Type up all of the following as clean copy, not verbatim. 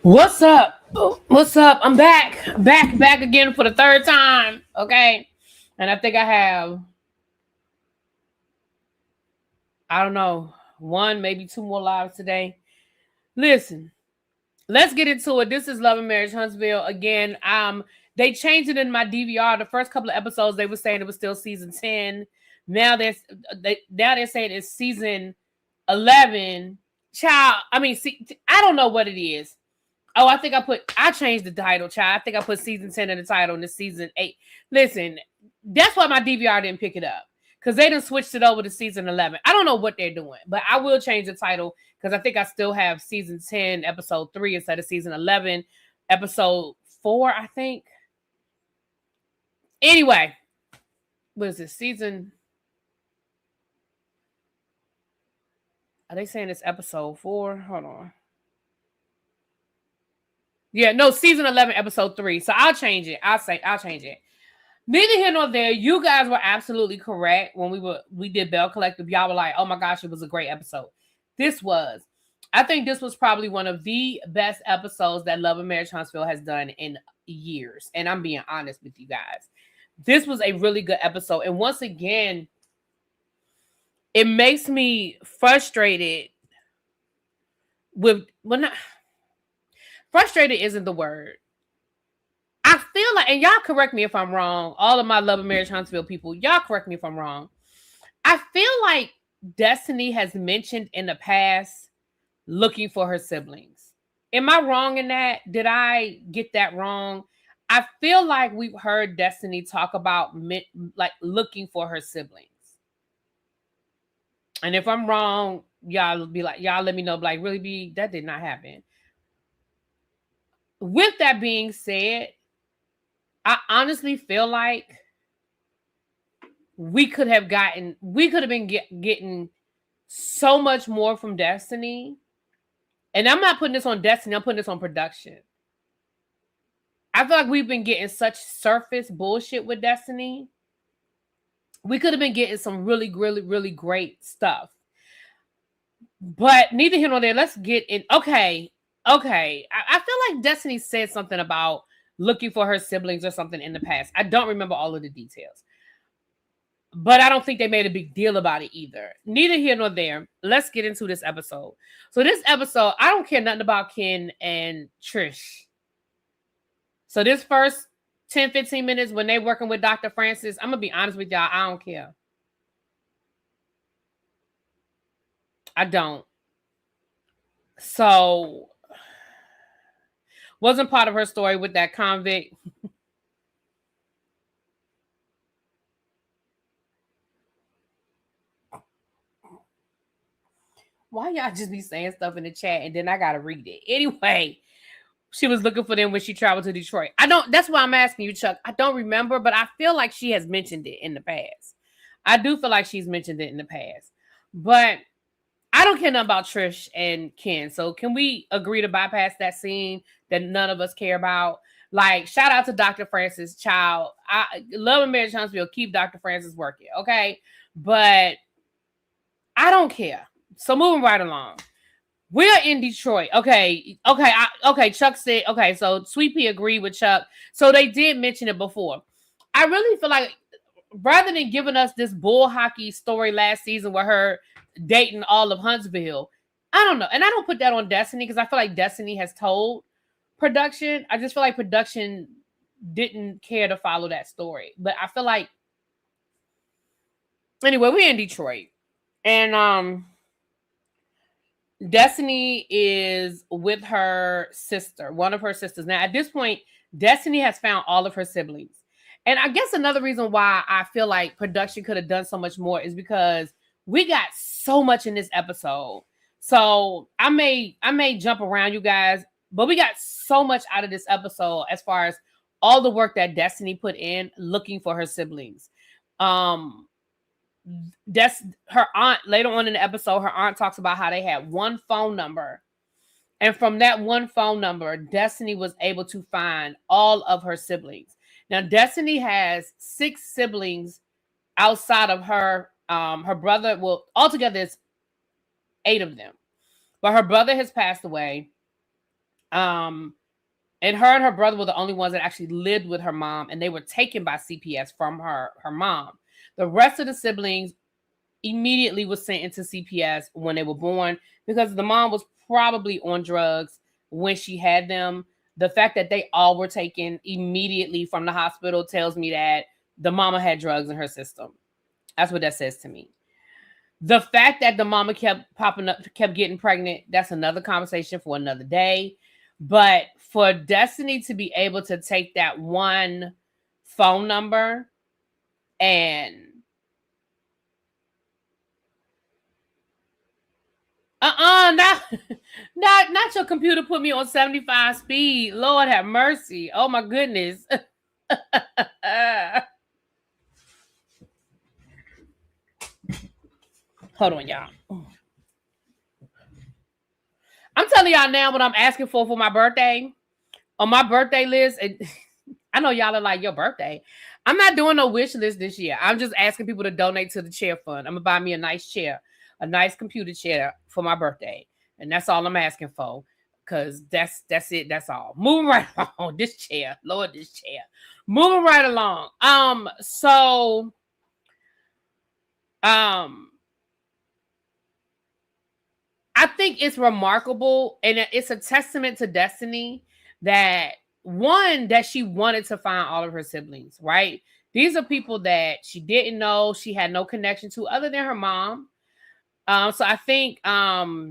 What's up? What's up? I'm back again for the third time. Okay. And I think I have, I don't know, one, maybe two more lives today. Listen, let's get into it. This is Love and Marriage Huntsville. Again, they changed it in my DVR. The first couple of episodes, they were saying it was still season 10. Now they're saying it's season 11. Child, I don't know what it is. Oh, I changed the title, child. I think I put season 10 in the title and it's season 8. Listen, that's why my DVR didn't pick it up. Because they done switched it over to season 11. I don't know what they're doing, but I will change the title because I think I still have season 10, episode 3 instead of season 11, episode 4, I think. Anyway, what is this? Season... Are they saying it's episode 4? Hold on. Yeah, no, season 11, episode 3. So I'll change it. I'll change it. Neither here nor there. You guys were absolutely correct when we did Bell Collective. Y'all were like, "Oh my gosh, it was a great episode." I think this was probably one of the best episodes that Love and Marriage Huntsville has done in years. And I'm being honest with you guys. This was a really good episode. And once again, it makes me frustrated with frustrated isn't the word. I feel like, and y'all correct me if I'm wrong, all of my Love and Marriage Huntsville people, y'all correct me if I'm wrong. I feel like Destiny has mentioned in the past looking for her siblings. Am I wrong in that? Did I get that wrong? I feel like we've heard Destiny talk about like looking for her siblings. And if I'm wrong, y'all let me know. Like, really, that did not happen. With that being said, I honestly feel like we could have been getting so much more from Destiny. And I'm not putting this on Destiny, I'm putting this on production. I feel like we've been getting such surface bullshit with Destiny. We could have been getting some really, really, really great stuff. But neither here nor there, let's get in. Okay. I feel like Destiny said something about looking for her siblings or something in the past. I don't remember all of the details. But I don't think they made a big deal about it either. Neither here nor there. Let's get into this episode. So this episode, I don't care nothing about Ken and Trish. So this first 10, 15 minutes when they're working with Dr. Francis, I'm going to be honest with y'all, I don't care. I don't. So, wasn't part of her story with that convict. Why y'all just be saying stuff in the chat and then I gotta read it? Anyway, she was looking for them when she traveled to Detroit. That's why I'm asking you, Chuck. I don't remember, but I feel like she has mentioned it in the past. I do feel like she's mentioned it in the past. But I don't care nothing about Trish and Ken. So can we agree to bypass that scene that none of us care about? Like, shout out to Dr. Francis, child. I Love and Marriage Huntsville, keep Dr. Francis working, okay? But I don't care. So moving right along. We're in Detroit. Okay. Chuck said, okay, so Sweet Pea agreed with Chuck. So they did mention it before. I really feel like rather than giving us this bull hockey story last season with her dating all of Huntsville, I don't know. And I don't put that on Destiny because I feel like Destiny has told production. I just feel like production didn't care to follow that story. But I feel like, anyway, we're in Detroit. And Destiny is with her sister, one of her sisters. Now, at this point, Destiny has found all of her siblings. And I guess another reason why I feel like production could have done so much more is because we got so much in this episode. So I may jump around, you guys, but we got so much out of this episode as far as all the work that Destiny put in looking for her siblings. That's her aunt. Later on in the episode, her aunt talks about how they had one phone number, and from that one phone number, Destiny was able to find all of her siblings. Now, Destiny has 6 siblings outside of her. Her brother, well, altogether it's 8 of them, but her brother has passed away. And her brother were the only ones that actually lived with her mom, and they were taken by CPS from her mom. The rest of the siblings immediately was sent into CPS when they were born because the mom was probably on drugs when she had them. The fact that they all were taken immediately from the hospital tells me that the mama had drugs in her system. That's what that says to me. The fact that the mama kept popping up, kept getting pregnant, that's another conversation for another day. But for Destiny to be able to take that one phone number and not your computer put me on 75 speed. Lord have mercy. Oh my goodness. Hold on, y'all. I'm telling y'all now what I'm asking for my birthday. On my birthday list, I know y'all are like, your birthday. I'm not doing no wish list this year. I'm just asking people to donate to the chair fund. I'm gonna buy me a nice chair, a nice computer chair for my birthday. And that's all I'm asking for. Cause that's it. That's all. Moving right along. This chair. Lord, this chair. Moving right along. I think it's remarkable and it's a testament to Destiny that one, that she wanted to find all of her siblings, right? These are people that she didn't know, she had no connection to other than her mom. So I think, yeah,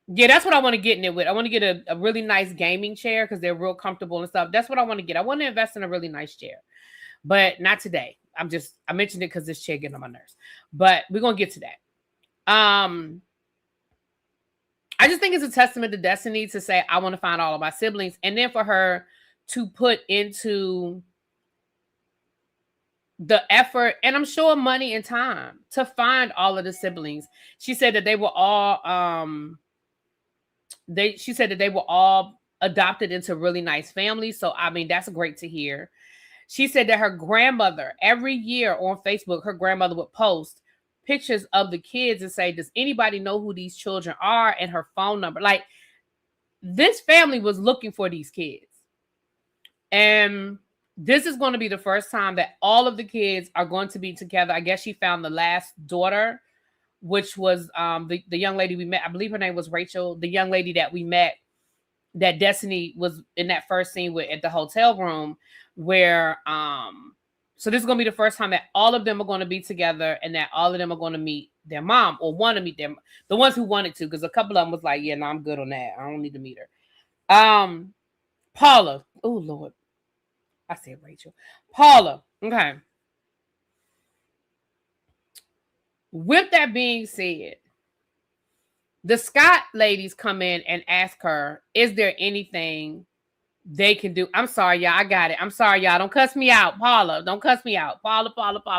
that's what I want to get in it with. I want to get a really nice gaming chair because they're real comfortable and stuff. That's what I want to get. I want to invest in a really nice chair, but not today. I mentioned it because this chair getting on my nerves, but we're going to get to that. I just think it's a testament to Destiny to say, I want to find all of my siblings. And then for her to put into the effort, and I'm sure money and time, to find all of the siblings. She said that they were all, she said that they were all adopted into really nice families. So, I mean, that's great to hear. She said that her grandmother, every year on Facebook, her grandmother would post pictures of the kids and say, does anybody know who these children are? And her phone number. Like, this family was looking for these kids. And this is going to be the first time that all of the kids are going to be together. I guess she found the last daughter, which was the young lady we met. I believe her name was Rachel, the young lady that we met, that Destiny was in that first scene with at the hotel room, where so this is going to be the first time that all of them are going to be together and that all of them are going to meet their mom or want to meet them. The ones who wanted to, because a couple of them was like, yeah, no, I'm good on that. I don't need to meet her. Paula. Oh, Lord. I said Rachel. Paula. Okay. With that being said, the Scot ladies come in and ask her, is there anything they can do? I'm sorry, y'all. I got it. I'm sorry, y'all. Don't cuss me out. Paula. Don't cuss me out. Paula,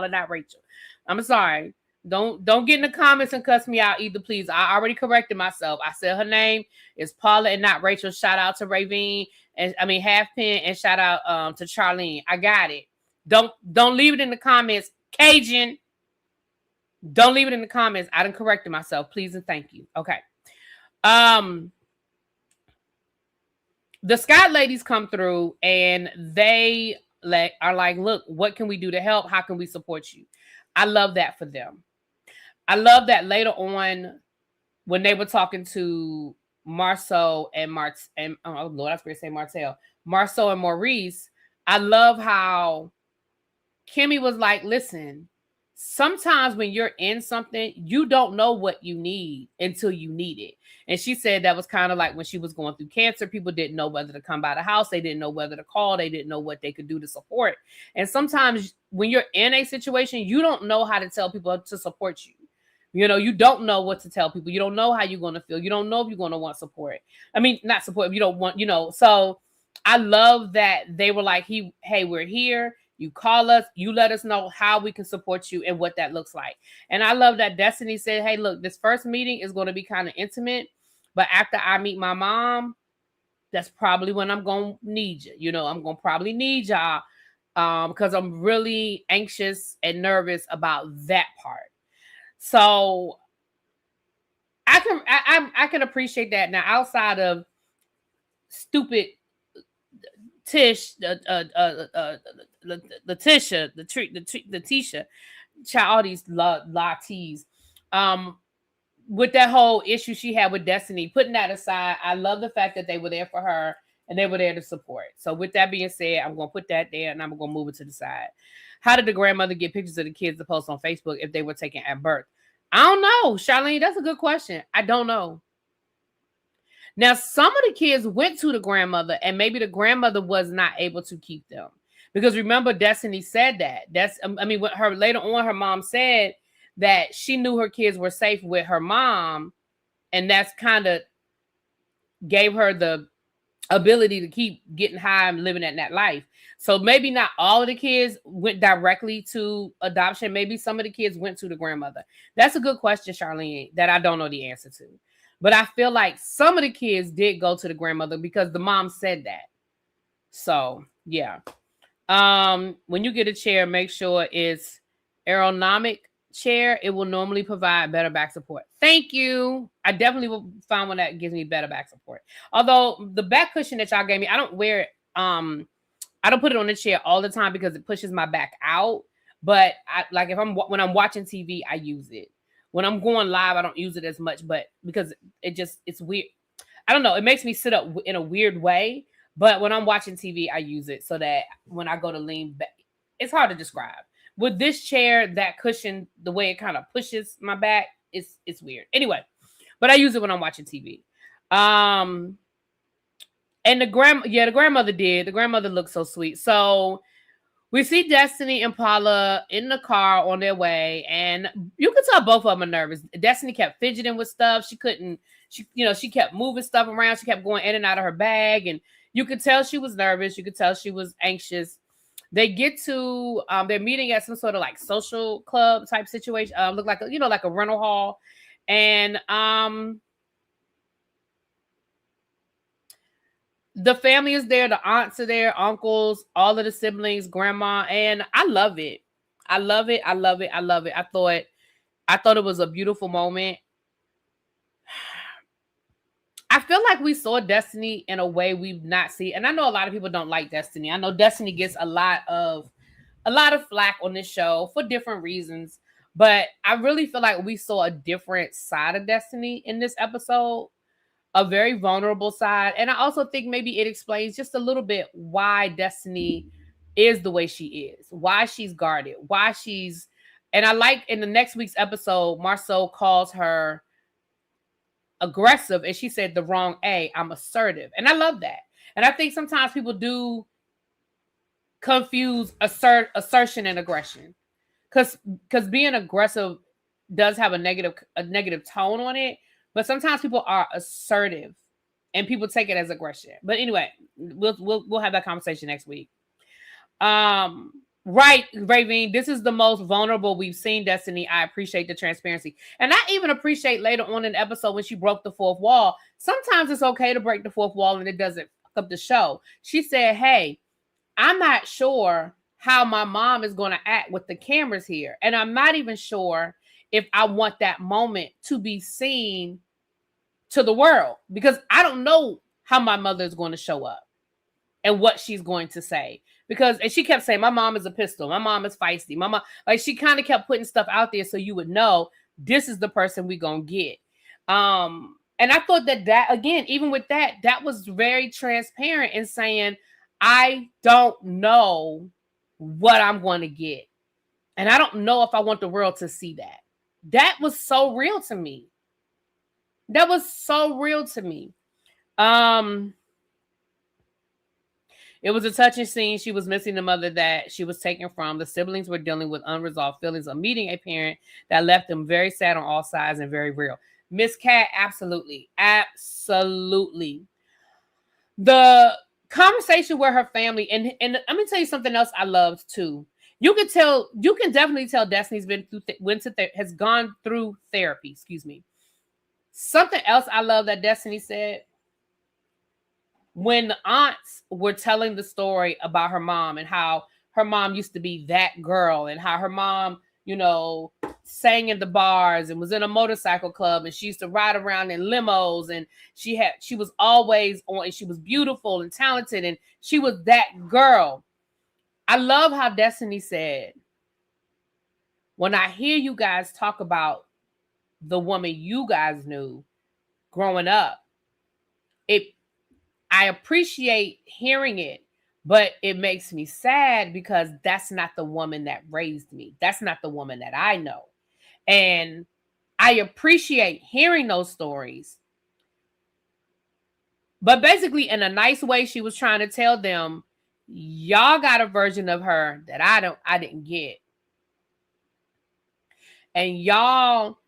not Rachel. I'm sorry. Don't get in the comments and cuss me out either, please. I already corrected myself. I said her name is Paula and not Rachel. Shout out to Ravine and Halfpin, and shout out to Charlene. I got it. Don't leave it in the comments. Cajun. Don't leave it in the comments. I done corrected myself. Please and thank you. Okay. The Scot ladies come through and they are like, look, what can we do to help? How can we support you? I love that for them. I love that later on when they were talking to Marceau and oh Lord, I was going to say Martell. Marceau and Maurice. I love how Kimmy was like, listen, sometimes when you're in something, you don't know what you need until you need it. And she said that was kind of like when she was going through cancer, people didn't know whether to come by the house. They didn't know whether to call. They didn't know what they could do to support. And sometimes when you're in a situation, you don't know how to tell people to support you. You know, you don't know what to tell people. You don't know how you're going to feel. You don't know if you're going to want support. I mean, not support. If you don't want, so I love that they were like, hey, we're here. You call us, you let us know how we can support you and what that looks like. And I love that Destiny said, hey, look, this first meeting is going to be kind of intimate, but after I meet my mom, that's probably when I'm going to need you. I'm going to probably need y'all because I'm really anxious and nervous about that part. So I can appreciate that. Now, outside of stupid Tish, Letitia, Letitia, child, all these lattes. With that whole issue she had with Destiny, putting that aside, I love the fact that they were there for her and they were there to support. So with that being said, I'm going to put that there and I'm going to move it to the side. How did the grandmother get pictures of the kids to post on Facebook if they were taken at birth? I don't know, Charlene. That's a good question. I don't know. Now, some of the kids went to the grandmother and maybe the grandmother was not able to keep them. Because remember, Destiny said that. When her later on, her mom said that she knew her kids were safe with her mom, and that's kind of gave her the ability to keep getting high and living that life. So maybe not all of the kids went directly to adoption. Maybe some of the kids went to the grandmother. That's a good question, Charlene, that I don't know the answer to. But I feel like some of the kids did go to the grandmother because the mom said that. So, yeah. When you get a chair, make sure it's ergonomic chair. It will normally provide better back support. Thank you. I definitely will find one that gives me better back support. Although the back cushion that y'all gave me, I don't wear it. I don't put it on the chair all the time because it pushes my back out. But when I'm watching TV, I use it. When I'm going live, I don't use it as much, but because it's weird. I don't know. It makes me sit up in a weird way. But when I'm watching TV, I use it so that when I go to lean back, it's hard to describe. With this chair, that cushion, the way it kind of pushes my back, it's weird. Anyway, but I use it when I'm watching TV. And the grandmother did. The grandmother looked so sweet. So we see Destiny and Paula in the car on their way, and you could tell both of them are nervous. Destiny kept fidgeting with stuff. She kept moving stuff around. She kept going in and out of her bag, and you could tell she was nervous. You could tell she was anxious. They get to they're meeting at some sort of like social club type situation. Look like like a rental hall, and the family is there. The aunts are there, uncles, all of the siblings, grandma, and I love it. I love it. I love it. I love it. I thought it was a beautiful moment. I feel like we saw Destiny in a way we've not seen, and I know a lot of people don't like Destiny. I know Destiny gets a lot of flack on this show for different reasons, but I really feel like we saw a different side of Destiny in this episode. A very vulnerable side. And I also think maybe it explains just a little bit why Destiny is the way she is, why she's guarded, and I like in the next week's episode, Marceau calls her aggressive, and she said the wrong A, I'm assertive. And I love that. And I think sometimes people do confuse assertion and aggression. Because being aggressive does have a negative tone on it. But sometimes people are assertive and people take it as aggression. But anyway, we'll have that conversation next week. Right, Raven, this is the most vulnerable we've seen Destiny. I appreciate the transparency. And I even appreciate later on in the episode when she broke the fourth wall. Sometimes it's okay to break the fourth wall and it doesn't fuck up the show. She said, hey, I'm not sure how my mom is going to act with the cameras here. And I'm not even sure if I want that moment to be seen to the world, because I don't know how my mother is going to show up and what she's going to say. And she kept saying, my mom is a pistol. My mom is feisty. My mom, like she kind of kept putting stuff out there so you would know this is the person we're going to get. And I thought that again, even with that was very transparent in saying, I don't know what I'm going to get. And I don't know if I want the world to see that. That was so real to me. It was a touching scene. She was missing the mother that she was taken from. The siblings were dealing with unresolved feelings of meeting a parent that left them very sad on all sides and very real. Miss Cat, absolutely. Absolutely. The conversation with her family, and let me tell you something else I loved too. You can definitely tell Destiny's has gone through therapy. Excuse me. Something else I love that Destiny said, when the aunts were telling the story about her mom and how her mom used to be that girl and how her mom, sang in the bars and was in a motorcycle club, and she used to ride around in limos, and she was always on, and she was beautiful and talented, and she was that girl. I love how Destiny said, when I hear you guys talk about the woman you guys knew growing up, I appreciate hearing it, but it makes me sad because that's not the woman that raised me. That's not the woman that I know. And I appreciate hearing those stories. But basically, in a nice way, she was trying to tell them, y'all got a version of her that I didn't get. And y'all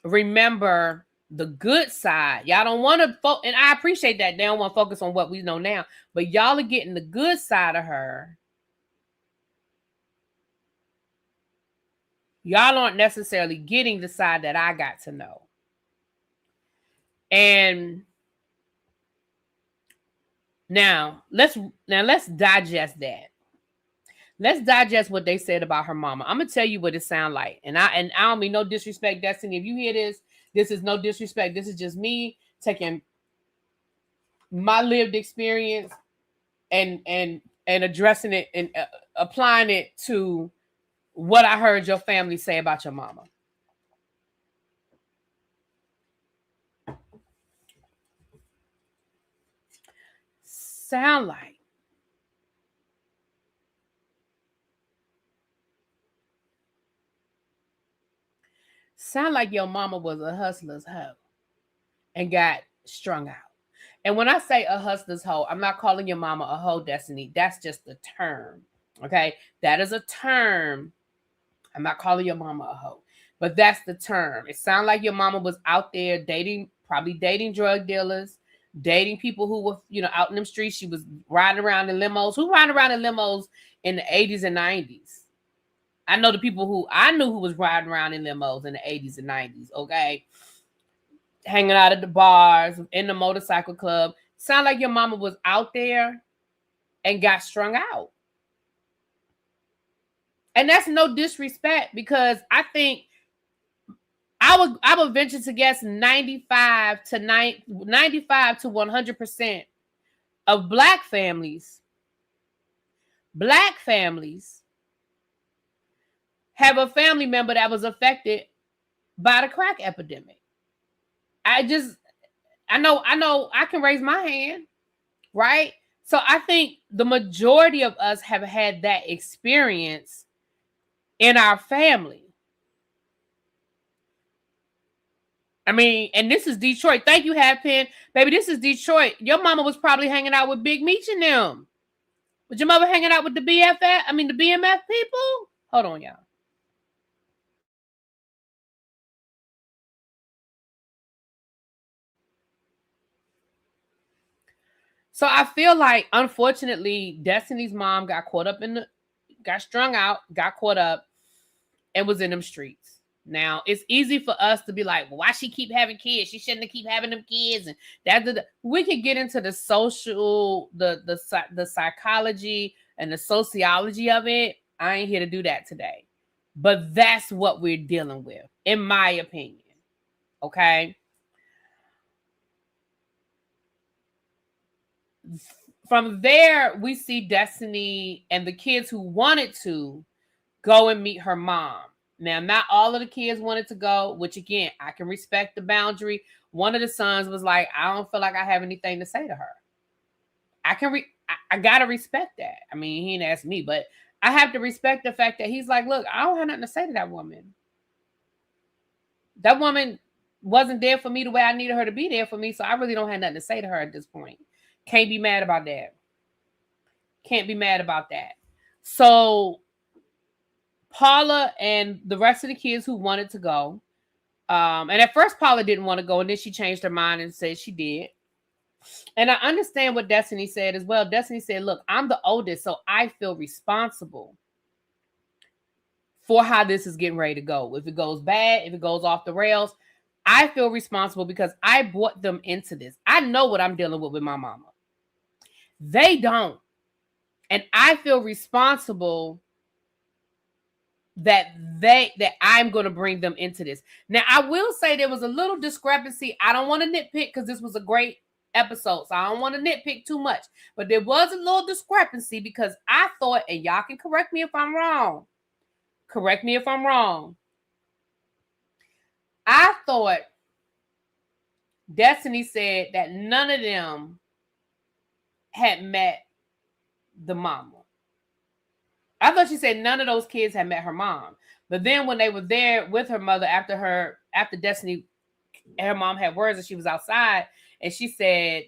remember the good side. Y'all don't want to and I appreciate that they don't want to focus on what we know now, but y'all are getting the good side of her. Y'all aren't necessarily getting the side that I got to know. And now let's digest that. Let's digest what they said about her mama. I'm gonna tell you what it sounds like. And I don't mean no disrespect, Destiny. If you hear this, this is no disrespect. This is just me taking my lived experience and addressing it and applying it to what I heard your family say about your mama. Sound like your mama was a hustler's hoe and got strung out. And when I say a hustler's hoe, I'm not calling your mama a hoe, Destiny. That's just the term. Okay? That is a term. I'm not calling your mama a hoe, but that's the term. It sounds like your mama was out there probably dating drug dealers, dating people who were, out in them streets. She was riding around in limos. Who riding around in limos in the 80s and 90s? I know the people who I knew who was riding around in limos in the 80s and 90s, okay? Hanging out at the bars, in the motorcycle club. Sound like your mama was out there and got strung out. And that's no disrespect, because I think I would venture to guess 95 to 100% of black families have a family member that was affected by the crack epidemic. I know I can raise my hand, right? So I think the majority of us have had that experience in our family. I mean, and this is Detroit. Thank you, Halfpen. Baby, this is Detroit. Your mama was probably hanging out with Big Meech and them. Was your mother hanging out with the BMF people? Hold on, y'all. So I feel like, unfortunately, Destiny's mom got strung out, got caught up, and was in them streets. Now, it's easy for us to be like, well, why she keep having kids? She shouldn't have keep having them kids. And we could get into the social, the psychology and the sociology of it. I ain't here to do that today. But that's what we're dealing with, in my opinion. Okay? From there, we see Destiny and the kids who wanted to go and meet her mom. Now, not all of the kids wanted to go, which again, I can respect the boundary. One of the sons was like, I don't feel like I have anything to say to her. I gotta respect that. I mean, he didn't ask me, but I have to respect the fact that he's like, look, I don't have nothing to say to that woman. That woman wasn't there for me the way I needed her to be there for me, so I really don't have nothing to say to her at this point. Can't be mad about that. Can't be mad about that. So Paula and the rest of the kids who wanted to go, and at first Paula didn't want to go, and then she changed her mind and said she did. And I understand what Destiny said as well. Destiny said, look, I'm the oldest, so I feel responsible for how this is getting ready to go. If it goes bad, if it goes off the rails, I feel responsible because I brought them into this. I know what I'm dealing with my mama. They don't. And I feel responsible that I'm going to bring them into this. Now, I will say there was a little discrepancy. I don't want to nitpick because this was a great episode, so I don't want to nitpick too much. But there was a little discrepancy because I thought, and y'all can correct me if I'm wrong. Correct me if I'm wrong. I thought Destiny said that none of them had met the mama. I thought she said none of those kids had met her mom. But then when they were there with her mother after Destiny, her mom had words and she was outside, and she said,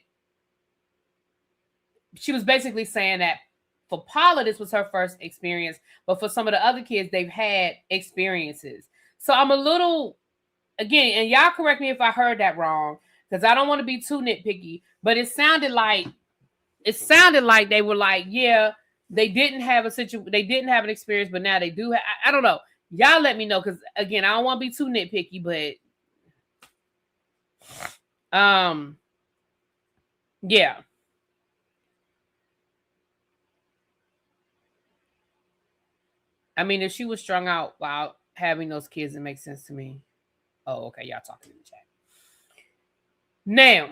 she was basically saying that for Paula, this was her first experience, but for some of the other kids, they've had experiences. So I'm a little, again, and y'all correct me if I heard that wrong, because I don't want to be too nitpicky, but it sounded like they were like, yeah, they didn't have an experience, but now they do. I don't know. Y'all let me know, because again, I don't want to be too nitpicky, but yeah. I mean, if she was strung out while having those kids, it makes sense to me. Oh, okay. Y'all talking in the chat. Now,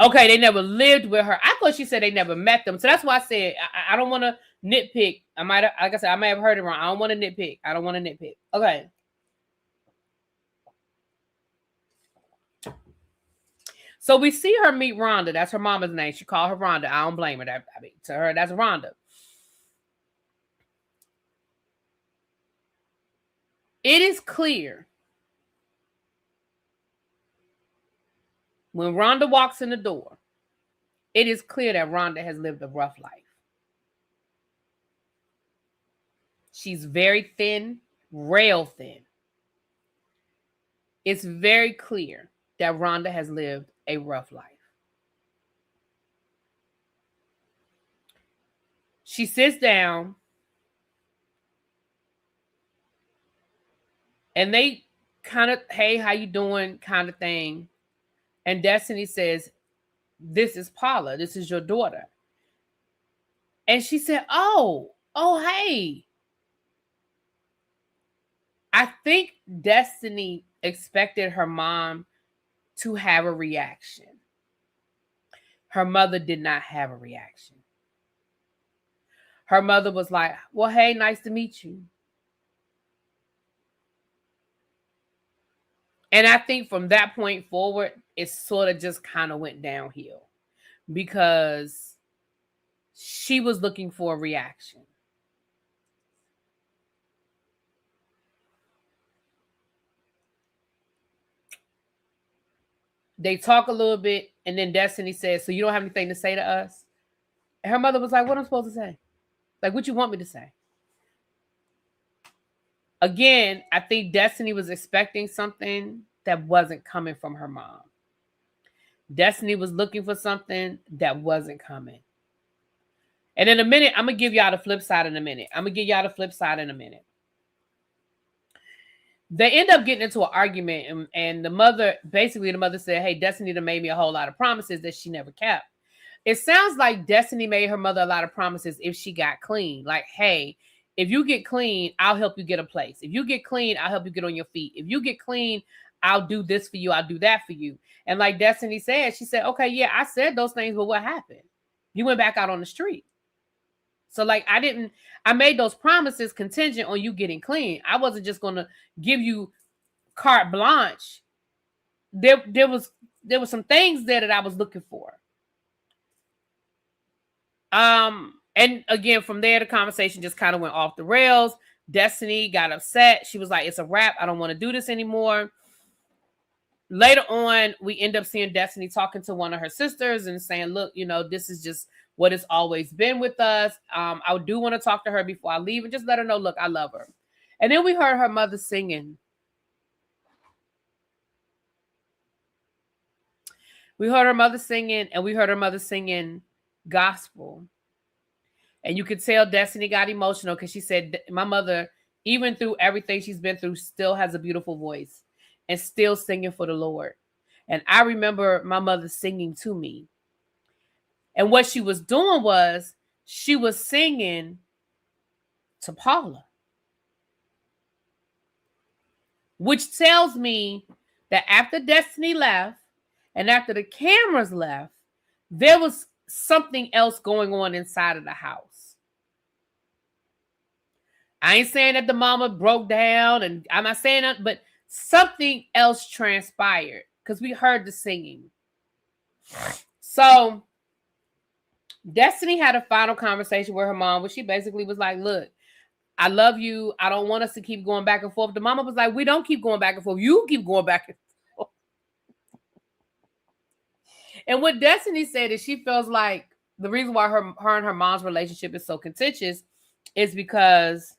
okay, they never lived with her. I thought she said they never met them. So that's why I said I don't want to nitpick. I might have, like I said, I may have heard it wrong. I don't want to nitpick. Okay. So we see her meet Rhonda. That's her mama's name. She called her Rhonda. I don't blame her. To her, that's Rhonda. It is clear when Rhonda walks in the door, it is clear that Rhonda has lived a rough life. She's very thin, rail thin. It's very clear that Rhonda has lived a rough life. She sits down and they kind of, hey, how you doing kind of thing. And Destiny says, this is Paula. This is your daughter. And she said, oh, hey. I think Destiny expected her mom to have a reaction. Her mother did not have a reaction. Her mother was like, well, hey, nice to meet you. And I think from that point forward, it sort of just kind of went downhill because she was looking for a reaction. They talk a little bit, and then Destiny says, so you don't have anything to say to us? And her mother was like, what am I supposed to say? Like, what you want me to say? Again, I think Destiny was expecting something that wasn't coming from her mom. Destiny was looking for something that wasn't coming. And in a minute, I'm going to give y'all the flip side in a minute. They end up getting into an argument, and the mother said, hey, Destiny done made me a whole lot of promises that she never kept. It sounds like Destiny made her mother a lot of promises if she got clean. Like, hey, if you get clean, I'll help you get a place. If you get clean, I'll help you get on your feet. If you get clean, I'll do this for you. I'll do that for you. And like Destiny said, she said, okay, yeah, I said those things, but what happened? You went back out on the street. So like, I made those promises contingent on you getting clean. I wasn't just going to give you carte blanche. There was some things there that I was looking for. And again, from there, the conversation just kind of went off the rails. Destiny got upset. She was like, it's a wrap. I don't want to do this anymore. Later on, we end up seeing Destiny talking to one of her sisters and saying, look, this is just what it's always been with us. I do want to talk to her before I leave and just let her know, look, I love her. And then we heard her mother singing. We heard her mother singing gospel. And you could tell Destiny got emotional because she said, my mother, even through everything she's been through, still has a beautiful voice and still singing for the Lord. And I remember my mother singing to me. And what she was doing was she was singing to Paula. Which tells me that after Destiny left and after the cameras left, there was something else going on inside of the house. I ain't saying that the mama broke down, and I'm not saying that, but something else transpired because we heard the singing. So Destiny had a final conversation with her mom where she basically was like, look, I love you. I don't want us to keep going back and forth. The mama was like, we don't keep going back and forth. You keep going back and forth. And what Destiny said is she feels like the reason why her and her mom's relationship is so contentious is because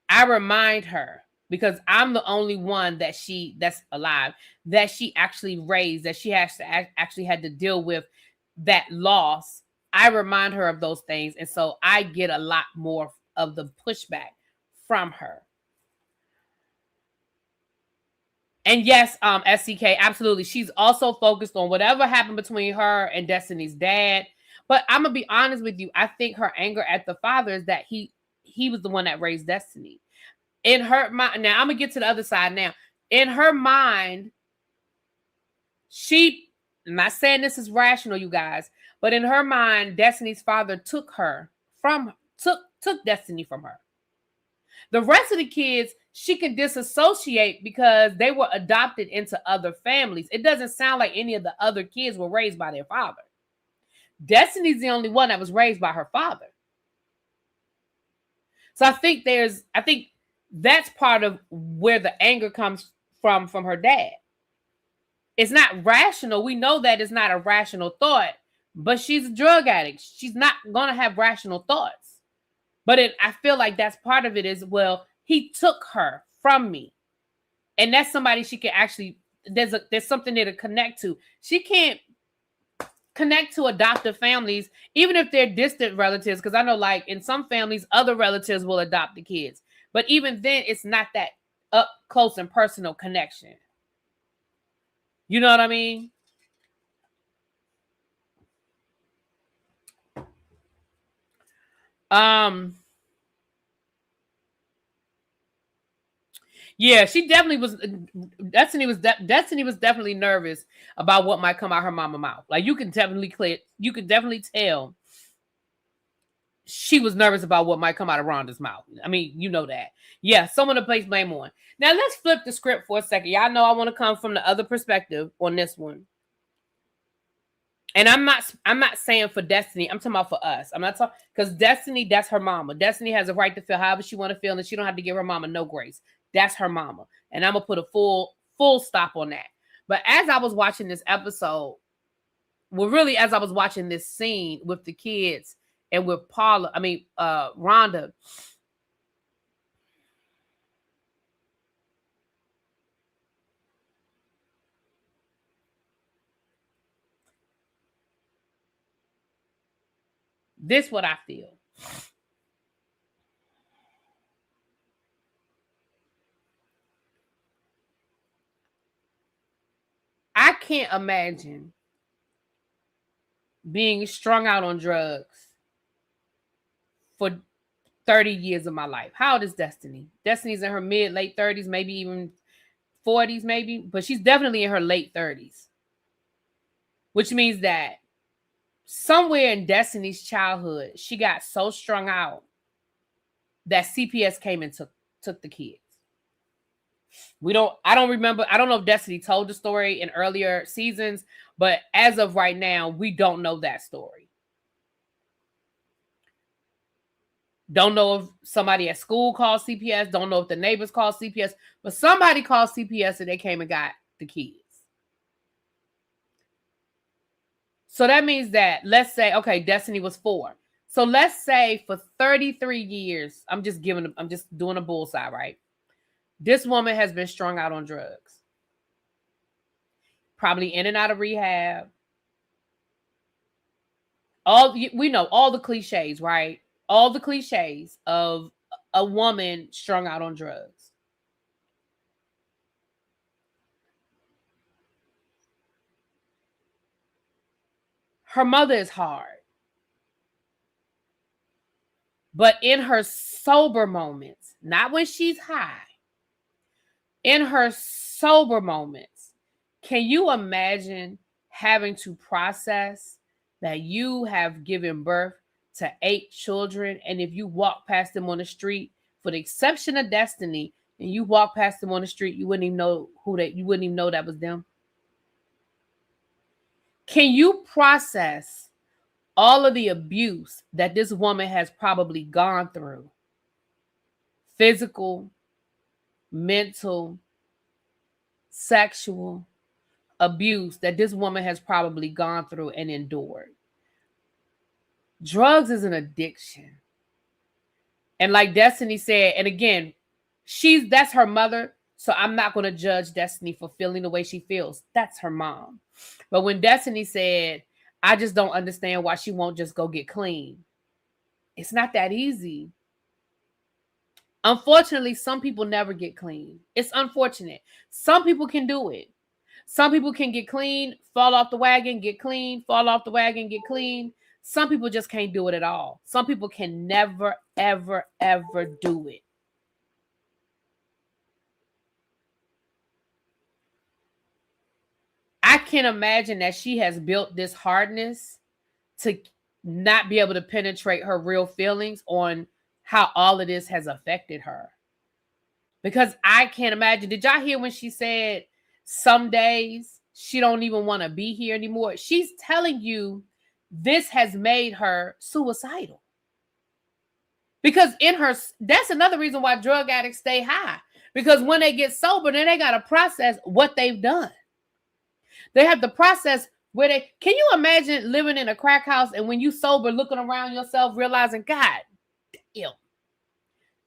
I remind her, because I'm the only one that's alive, that she actually raised, that she has to actually had to deal with that loss. I remind her of those things. And so I get a lot more of the pushback from her. And yes, SCK, absolutely. She's also focused on whatever happened between her and Destiny's dad. But I'm going to be honest with you. I think her anger at the father is that he was the one that raised Destiny. In her mind, now I'm going to get to the other side now. In her mind, I'm not saying this is rational, you guys, but in her mind, Destiny's father took Destiny from her. The rest of the kids, she can disassociate because they were adopted into other families. It doesn't sound like any of the other kids were raised by their father. Destiny's the only one that was raised by her father. So I think that's part of where the anger comes from her dad. It's not rational. We know that it's not a rational thought, but she's a drug addict. She's not going to have rational thoughts. But I feel like that's part of it is, well, he took her from me. And that's somebody she can actually, there's something there to connect to. She can't connect to adoptive families, even if they're distant relatives, because I know like in some families, other relatives will adopt the kids. But even then, it's not that up close and personal connection. You know what I mean? Yeah, she definitely was. Destiny was definitely nervous about what might come out her mama mouth. Like you can definitely tell she was nervous about what might come out of Rhonda's mouth. I mean, you know that. Yeah, someone to place blame on. Now let's flip the script for a second. Y'all know I want to come from the other perspective on this one. And I'm not saying for Destiny. I'm talking about for us. I'm not talking because Destiny, that's her mama. Destiny has a right to feel however she want to feel, and she don't have to give her mama no grace. That's her mama. And I'm gonna put a full stop on that. But as I was watching this episode, well, really, as I was watching this scene with the kids and with Rhonda. This what I feel. I can't imagine being strung out on drugs for 30 years of my life. How old is Destiny? Destiny's in her late 30s, maybe even 40s, maybe, but she's definitely in her late 30s. Which means that somewhere in Destiny's childhood, she got so strung out that CPS came and took the kids. I don't remember. I don't know if Destiny told the story in earlier seasons, but as of right now, we don't know that story. Don't know if somebody at school called CPS. Don't know if the neighbors called CPS, but somebody called CPS and they came and got the kids. So that means that, let's say, okay, Destiny was 4. So let's say for 33 years, I'm just doing a bullseye, right? This woman has been strung out on drugs. Probably in and out of rehab. We know all the cliches, right? All the cliches of a woman strung out on drugs. Her mother is hard. But in her sober moments, not when she's high, in her sober moments, can you imagine having to process that you have given birth to 8 children, and if you walk past them on the street, for the exception of Destiny, and you walk past them on the street, you wouldn't even know you wouldn't even know that was them? Can you process all of the abuse that this woman has probably gone through? Physical, mental, sexual abuse that this woman has probably gone through and endured. Drugs is an addiction. And like Destiny said, and again, that's her mother, so I'm not going to judge Destiny for feeling the way she feels. That's her mom. But when Destiny said, I just don't understand why she won't just go get clean, it's not that easy. Unfortunately, some people never get clean. It's unfortunate. Some people can do it. Some people can get clean, fall off the wagon, get clean, fall off the wagon, get clean. Some people just can't do it at all. Some people can never, ever, ever do it. I can imagine that she has built this hardness to not be able to penetrate her real feelings on how all of this has affected her. Because I can't imagine. Did y'all hear when she said some days she don't even want to be here anymore? She's telling you this has made her suicidal. Because that's another reason why drug addicts stay high. Because when they get sober, then they got to process what they've done. They have to process can you imagine living in a crack house and when you sober, looking around yourself, realizing, God damn,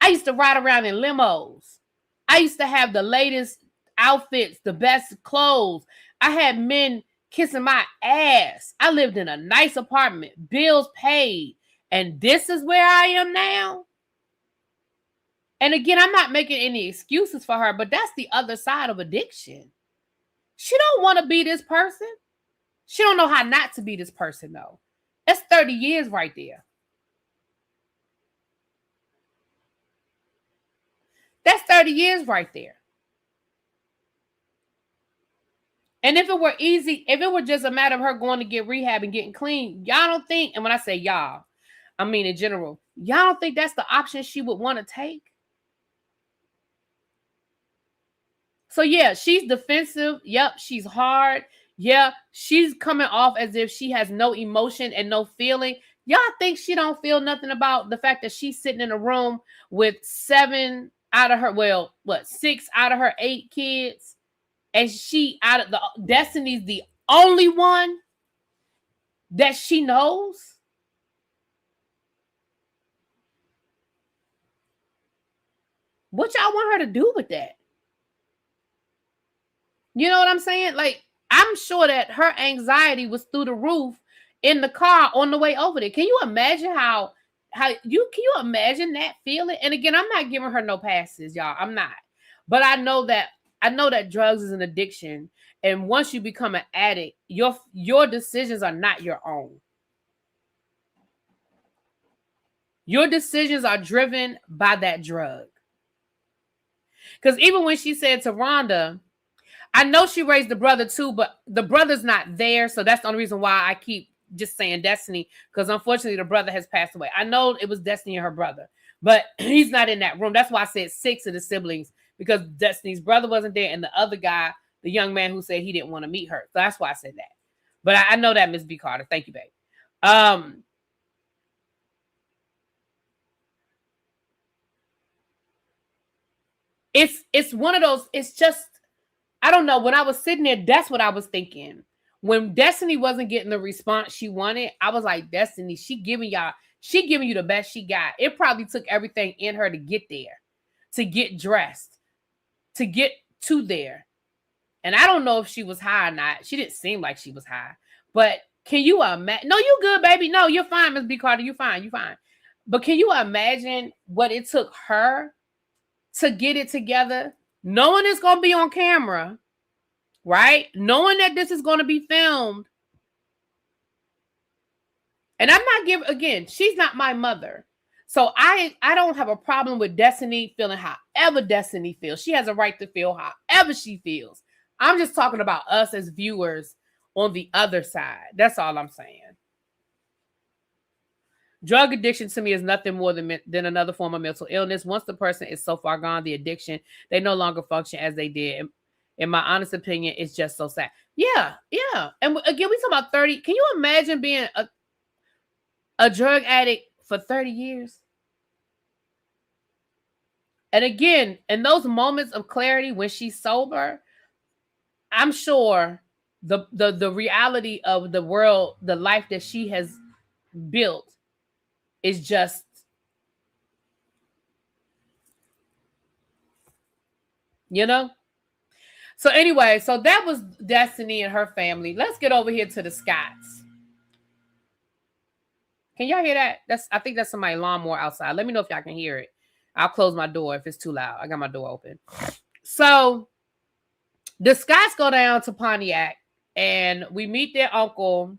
I used to ride around in limos. I used to have the latest outfits, the best clothes. I had men kissing my ass. I lived in a nice apartment, bills paid. And this is where I am now. And again, I'm not making any excuses for her, but that's the other side of addiction. She don't want to be this person. She don't know how not to be this person, though. That's 30 years right there. That's 30 years right there. And if it were easy, if it were just a matter of her going to get rehab and getting clean, y'all don't think, and when I say y'all, I mean in general, y'all don't think that's the option she would want to take? So yeah, she's defensive. Yep, she's hard. Yeah, she's coming off as if she has no emotion and no feeling. Y'all think she don't feel nothing about the fact that she's sitting in a room with 6 out of her 8 kids, and Destiny's the only one that she knows? What y'all want her to do with that? You know what I'm saying? Like, I'm sure that her anxiety was through the roof in the car on the way over there. Can you imagine can you imagine that feeling? And again, I'm not giving her no passes, y'all. I'm not. But I know that drugs is an addiction. And once you become an addict, your decisions are not your own. Your decisions are driven by that drug. Because even when she said to Rhonda, I know she raised the brother too, but the brother's not there. So that's the only reason why I keep just saying Destiny, because unfortunately the brother has passed away. I know it was Destiny and her brother, but he's not in that room. That's why I said 6 of the siblings, because Destiny's brother wasn't there, and the other guy, the young man who said he didn't want to meet her. So that's why I said that. But I know that, Miss B. Carter. Thank you, babe. It's one of those, it's just, I don't know. When I was sitting there, that's what I was thinking. When Destiny wasn't getting the response she wanted, I was like, Destiny, she giving you the best she got. It probably took everything in her to get there, to get dressed, to get to there. And I don't know if she was high or not. She didn't seem like she was high. But can you imagine? No, you good, baby. No, you're fine, Miss B. Carter. You're fine. You're fine. But can you imagine what it took her to get it together, knowing it's going to be on camera, right? Knowing that this is going to be filmed. And I'm not giving, again, she's not my mother. So I don't have a problem with Destiny feeling however Destiny feels. She has a right to feel however she feels. I'm just talking about us as viewers on the other side. That's all I'm saying. Drug addiction to me is nothing more than another form of mental illness. Once the person is so far gone, the addiction, they no longer function as they did. In my honest opinion, it's just so sad. Yeah. And again, we talk about 30. Can you imagine being a drug addict for 30 years? And again, in those moments of clarity when she's sober, I'm sure the reality of the world, the life that she has built is just, you know? So anyway, so that was Destiny and her family. Let's get over here to the Scots. Can y'all hear that? I think that's somebody's lawnmower outside. Let me know if y'all can hear it. I'll close my door if it's too loud. I got my door open. So the Scots go down to Pontiac and we meet their uncle.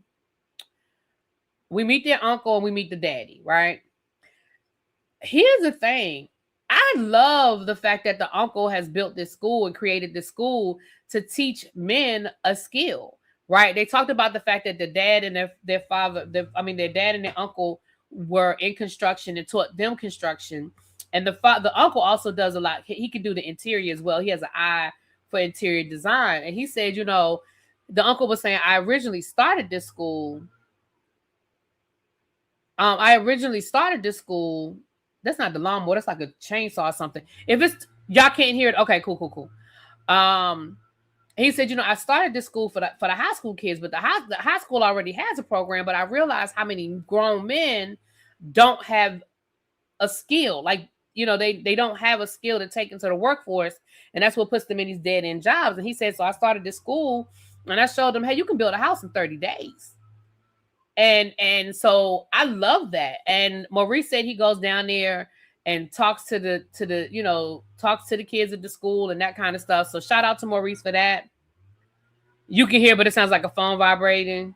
We meet their uncle and we meet the daddy, right? Here's the thing. I love the fact that the uncle has built this school and created this school to teach men a skill, right? They talked about the fact that the dad and their father, their dad and their uncle were in construction and taught them construction. And the uncle also does a lot. He can do the interior as well. He has an eye for interior design. And he said, the uncle was saying, I originally started this school. That's not the lawnmower. That's like a chainsaw or something. If it's y'all can't hear it, okay, cool. He said, I started this school for the high school kids, but the high school already has a program. But I realized how many grown men don't have a skill. Like, they don't have a skill to take into the workforce, and that's what puts them in these dead end jobs. And he said, so I started this school, and I showed them, hey, you can build a house in 30 days. And so I love that. And Maurice said he goes down there and talks to the kids at the school and that kind of stuff. So shout out to Maurice for that. You can hear, but it sounds like a phone vibrating.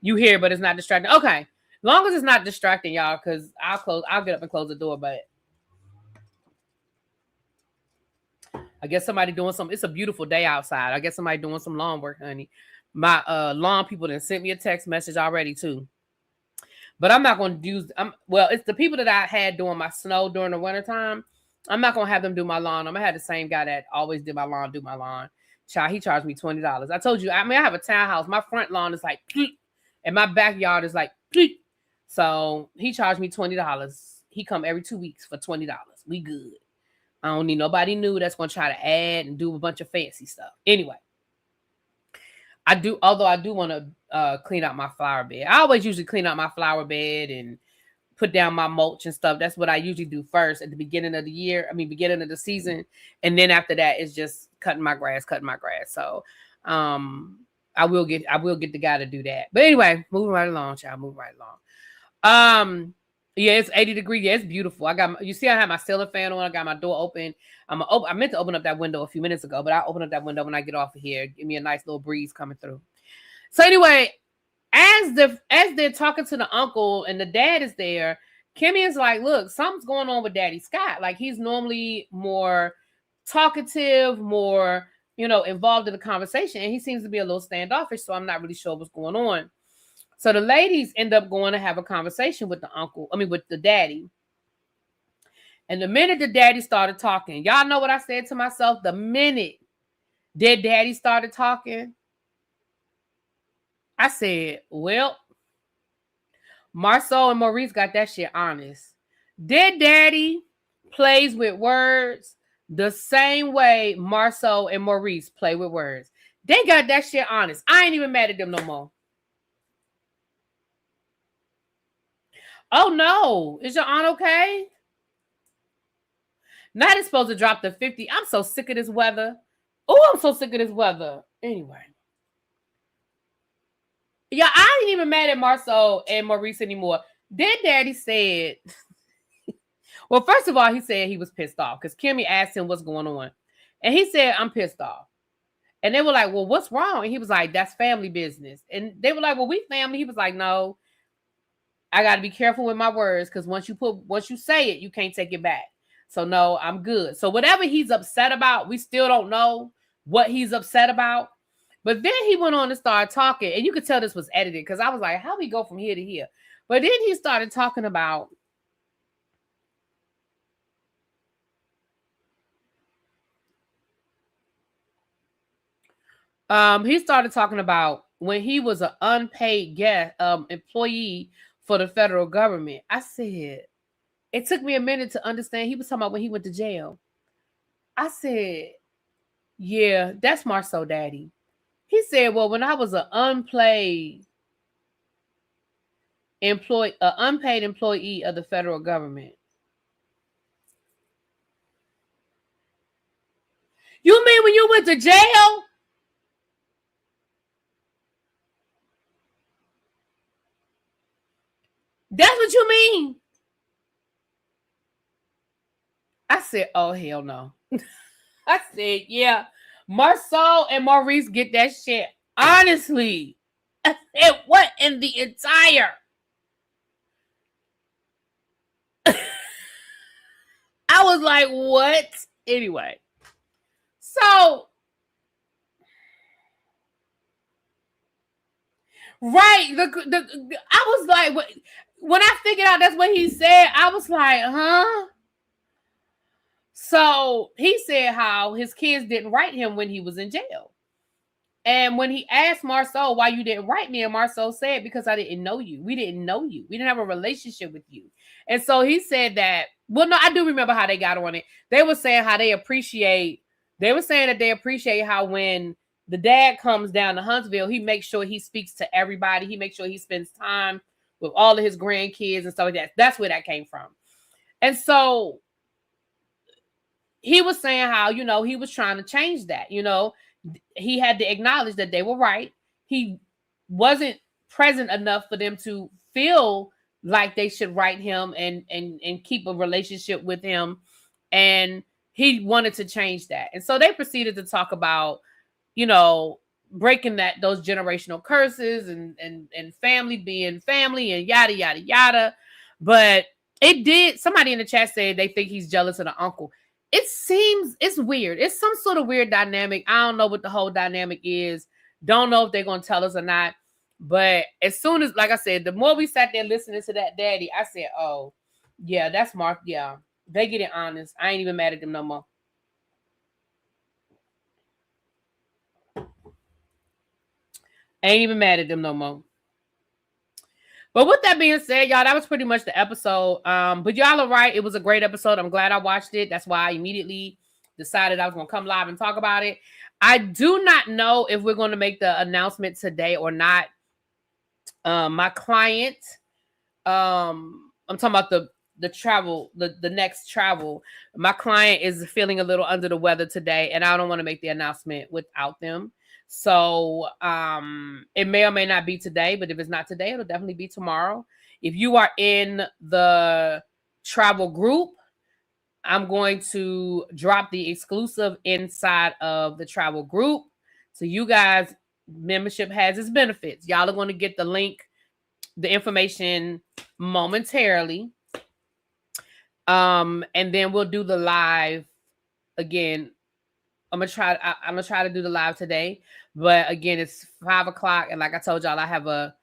You hear, but it's not distracting. Okay. Long as it's not distracting, y'all, because I'll get up and close the door, but I guess somebody doing something. It's a beautiful day outside. I guess somebody doing some lawn work, honey. My lawn people done sent me a text message already too. But I'm not going to use it's the people that I had doing my snow during the wintertime. I'm not going to have them do my lawn. I'm going to have the same guy that always did my lawn do my lawn. Child, he charged me $20. I told you, I have a townhouse. My front lawn is like, and my backyard is like, so he charged me $20. He come every 2 weeks for $20. We good. I don't need nobody new that's going to try to add and do a bunch of fancy stuff. Anyway. I do want to clean out my flower bed. I always usually clean out my flower bed and put down my mulch and stuff. That's what I usually do first at the beginning of the year. Beginning of the season. And then after that, it's just cutting my grass. So I will get the guy to do that. But anyway, moving right along, child. Moving right along. Yeah, it's 80 degrees. Yeah, it's beautiful. I have my ceiling fan on. I got my door open. I meant to open up that window a few minutes ago, but I'll open up that window when I get off of here. Give me a nice little breeze coming through. So anyway, as they're talking to the uncle and the dad is there, Kimmy is like, look, something's going on with Daddy Scott. Like, he's normally more talkative, more, involved in the conversation. And he seems to be a little standoffish. So I'm not really sure what's going on. So the ladies end up going to have a conversation with with the daddy. And the minute the daddy started talking, y'all know what I said to myself? The minute their daddy started talking, I said, well, Marceau and Maurice got that shit honest. Their daddy plays with words the same way Marceau and Maurice play with words. They got that shit honest. I ain't even mad at them no more. Oh no, is your aunt okay? Night is supposed to drop to 50. I'm so sick of this weather. Oh, I'm so sick of this weather. Anyway. Yeah, I ain't even mad at Marceau and Maurice anymore. Their daddy said, well, first of all, he said he was pissed off because Kimmy asked him what's going on. And he said, I'm pissed off. And they were like, well, what's wrong? And he was like, that's family business. And they were like, well, we family. He was like, no. I got to be careful with my words because once you say it, you can't take it back. So no, I'm good. So whatever he's upset about, we still don't know what he's upset about. But then he went on to start talking, and you could tell this was edited because I was like, how we go from here to here? But then he started talking about when he was an unpaid employee for the federal government. I said, it took me a minute to understand. He was talking about when he went to jail. I said, yeah, that's Marceau daddy. He said, well, when I was an unpaid employee of the federal government. You mean when you went to jail? That's what you mean? I said, oh, hell no. I said, yeah, Marceau and Maurice get that shit. Honestly. I said, what in the entire... I was like, what? Anyway. So... Right. I was like, when I figured out that's what he said, I was like, huh? So he said how his kids didn't write him when he was in jail. And when he asked Marceau why you didn't write me, and Marceau said, because I didn't know you. We didn't know you. We didn't have a relationship with you. And so he said that, well, no, I do remember how they got on it. They were saying how they appreciate how when the dad comes down to Huntsville, he makes sure he speaks to everybody. He makes sure he spends time with all of his grandkids and stuff like that. That's where that came from. And so he was saying how, he was trying to change that. He had to acknowledge that they were right. He wasn't present enough for them to feel like they should write him and keep a relationship with him. And he wanted to change that. And so they proceeded to talk about, breaking those generational curses and family being family and yada, yada, yada. But somebody in the chat said they think he's jealous of the uncle. It seems it's weird. It's some sort of weird dynamic. I don't know what the whole dynamic is. Don't know if they're going to tell us or not. But as soon as, like I said, the more we sat there listening to that daddy, I said, oh, yeah, that's Mark. Yeah, they get it honest. I ain't even mad at them no more. Ain't even mad at them no more. But with that being said, y'all, that was pretty much the episode. But y'all are right. It was a great episode. I'm glad I watched it. That's why I immediately decided I was going to come live and talk about it. I do not know if we're going to make the announcement today or not. My client, I'm talking about the travel, the next travel. My client is feeling a little under the weather today, and I don't want to make the announcement without them. So it may or may not be today, but if it's not today, it'll definitely be tomorrow. If you are in the travel group, I'm going to drop the exclusive inside of the travel group. So you guys, membership has its benefits. Y'all are going to get the link, the information momentarily. And then we'll do the live again. I'm gonna try to do the live today, but again, it's 5:00, and like I told y'all, I have a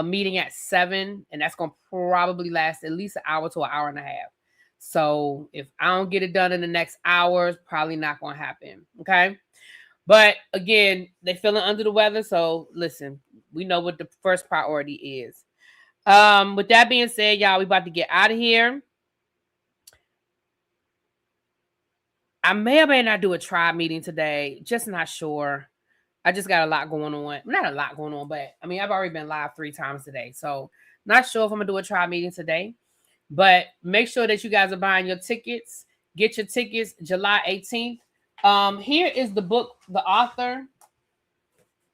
meeting at 7, and that's gonna probably last at least an hour to an hour and a half. So if I don't get it done in the next hour, it's probably not gonna happen. Okay, but again, they feeling under the weather, so listen, we know what the first priority is. With that being said, y'all, we about to get out of here. I may or may not do a tribe meeting today. Just not sure. I just got a lot going on. Not a lot going on, but I mean, I've already been live 3 times today. So not sure if I'm going to do a tribe meeting today. But make sure that you guys are buying your tickets. Get your tickets July 18th. Here is the book, the author.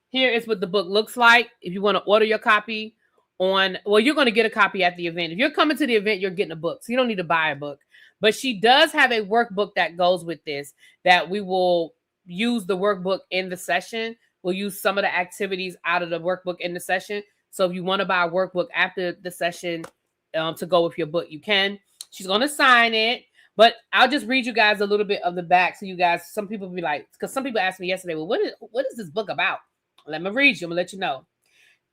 Here is what the book looks like. If you want to order your copy you're going to get a copy at the event. If you're coming to the event, you're getting a book. So you don't need to buy a book. But she does have a workbook that goes with this, that we will use the workbook in the session. We'll use some of the activities out of the workbook in the session. So if you want to buy a workbook after the session to go with your book, you can. She's going to sign it. But I'll just read you guys a little bit of the back. So you guys, some people be like, because some people asked me yesterday, well, what is this book about? Let me read you. I'm going to let you know.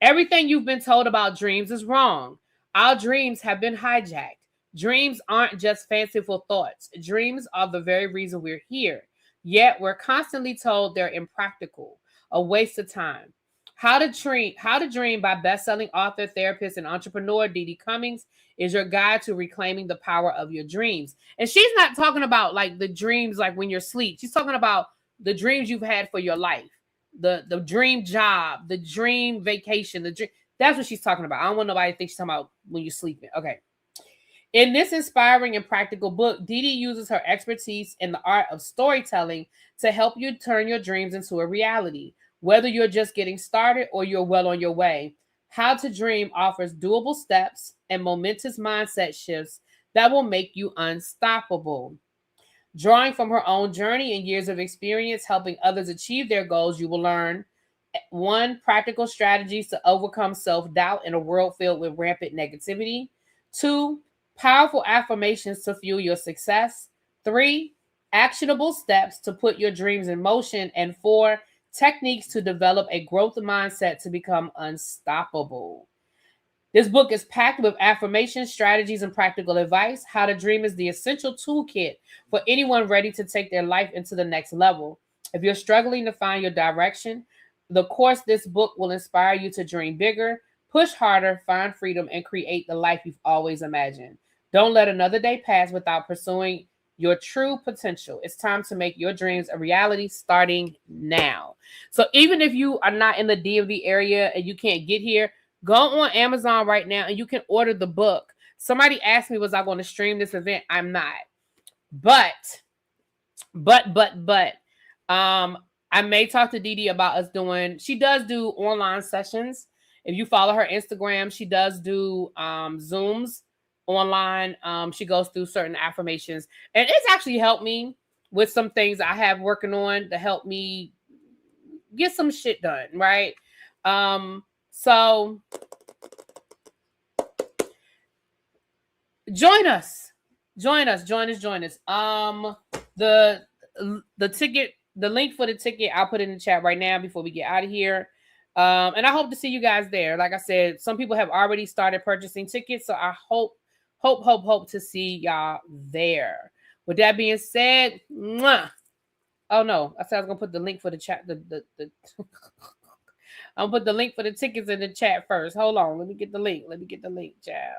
Everything you've been told about dreams is wrong. Our dreams have been hijacked. Dreams aren't just fanciful thoughts. Dreams are the very reason we're here. Yet we're constantly told they're impractical, a waste of time. How to Dream by best-selling author, therapist, and entrepreneur Dee Cummings is your guide to reclaiming the power of your dreams. And she's not talking about like the dreams like when you're asleep. She's talking about the dreams you've had for your life. The dream job, the dream vacation, that's what she's talking about. I don't want nobody to think she's talking about when you're sleeping. Okay. In this inspiring and practical book, Dee uses her expertise in the art of storytelling to help you turn your dreams into a reality. Whether you're just getting started or you're well on your way, How to Dream offers doable steps and momentous mindset shifts that will make you unstoppable. Drawing from her own journey and years of experience helping others achieve their goals, you will learn 1. Practical strategies to overcome self-doubt in a world filled with rampant negativity. 2. Powerful affirmations to fuel your success. 3. Actionable steps to put your dreams in motion. And 4. Techniques to develop a growth mindset to become unstoppable. This book is packed with affirmations, strategies, and practical advice. How to Dream is the essential toolkit for anyone ready to take their life into the next level. If you're struggling to find your direction, the course this book will inspire you to dream bigger, push harder, find freedom, and create the life you've always imagined. Don't let another day pass without pursuing your true potential. It's time to make your dreams a reality starting now. So even if you are not in the DMV area and you can't get here, go on Amazon right now and you can order the book. Somebody asked me, was I going to stream this event? I'm not. But, I may talk to Dee about us doing, she does do online sessions. If you follow her Instagram, she does do Zooms online. She goes through certain affirmations. And it's actually helped me with some things I have working on to help me get some shit done, right? So join us. The ticket, the link for the ticket, I'll put it in the chat right now before we get out of here. And I hope to see you guys there. Like I said, some people have already started purchasing tickets, so I hope to see y'all there. With that being said, mwah. Oh no, I said I was gonna put the link for the chat. I'm gonna put the link for the tickets in the chat first. Hold on, let me get the link, child.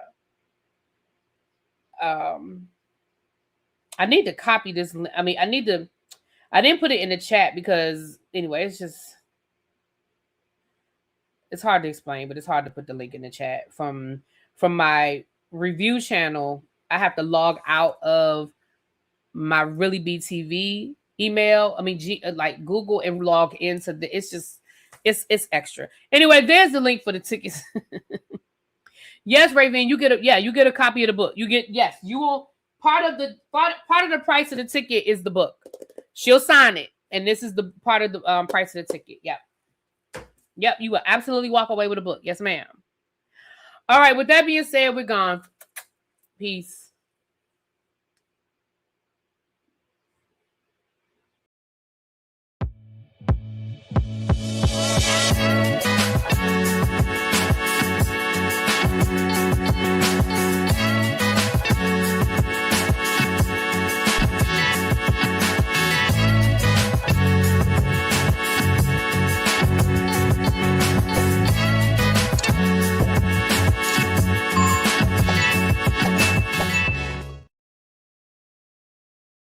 I need to copy this. I didn't put it in the chat because anyway, it's hard to explain, but it's hard to put the link in the chat. From my review channel, I have to log out of my ReallyBTV email. Like Google, and log into the. It's extra. Anyway, there's the link for the tickets. Yes, Raven, you get a copy of the book. You will. Part of the price of the ticket is the book. She'll sign it, and this is the part of the price of the ticket. Yep. You will absolutely walk away with a book. Yes, ma'am. All right. With that being said, we're gone. Peace.